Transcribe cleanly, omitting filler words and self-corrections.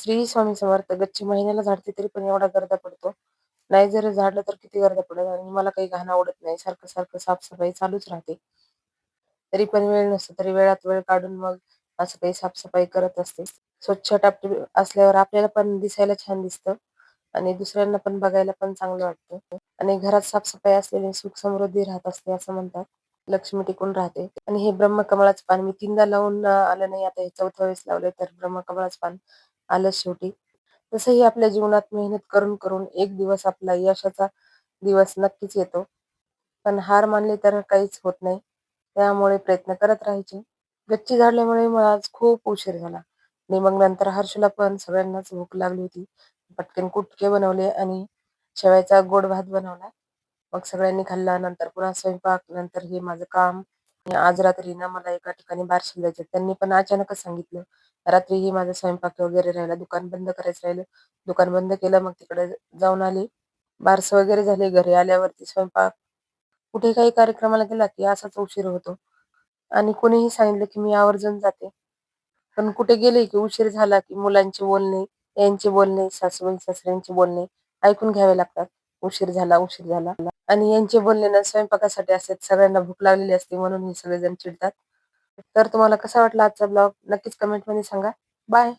श्री स्वामी समर्थ. गच्ची महिन्याला झाडते तरी पण एवढा गर्दा पडतो. नाही जरी झाडलं तर किती गर्दा पडेल आणि मला काही घाण आवडत नाही. सारखं साफ-सफाई चालूच राहते. तरी पण वेळ नसतो तरी वेळात वेळ काढून मग असं काही साफ करत असते. स्वच्छ टापटीप असल्यावर आपल्याला पण दिसायला छान दिसतं आणि दुसऱ्यांना पण बघायला पण चांगलं वाटतं आणि घरात साफ असलेली सुख समृद्धी राहत असते असं म्हणतात. लक्ष्मी टिकून राहते आणि हे ब्रह्मकमळाचं पान मी 3दा लावून आलं नाही. आता हे 4थ्या वेळेस लावलंय तर ब्रह्मकमळाचं पान आलंच शेवटी. तसंही आपल्या जीवनात मेहनत करून एक दिवस आपला यशाचा दिवस नक्कीच येतो. पण हार मानली तर काहीच होत नाही. त्यामुळे प्रयत्न करत राहायचे. गच्ची झाडल्यामुळे मला आज खूप उशीर झाला आणि मग नंतर हर्षूला पण सगळ्यांनाच भूक लागली होती. पटकन कुटके बनवले आणि शेवयाचा गोड भात बनवला. मग सगळ्यांनी खाल्ला. नंतर पुन्हा स्वयंपाक, नंतर हे माझं काम. आणि आज रात्री ना मला एका ठिकाणी बारशीला जायचं. त्यांनी पण अचानकच सांगितलं. रात्रीही माझा स्वयंपाक वगैरे राहिला. दुकान बंद करायचं राहिलं. दुकान बंद केलं. मग तिकडे जाऊन आले. बारसं वगैरे झाले. घरी आल्यावरती स्वयंपाक. कुठे काही कार्यक्रमाला गेला की असाच उशीर होतो आणि कोणीही सांगितलं की मी आवर्जून जाते. पण कुठे गेले की उशीर झाला की मुलांचे बोलणे, यांचे बोलणे, सासूबाई-सासऱ्यांचे बोलणे ऐकून घ्यावे लागतात. उशीर झाला, उशीर झाला आणि यांचे बोलणे ना स्वयंपाकासाठी असतात. सगळ्यांना भूक लागलेली असते म्हणून हे सगळेजण चिडतात. तर तुम्हाला कसा वाटला आजचा ब्लॉग नक्कीच कमेंटमध्ये सांगा. बाय.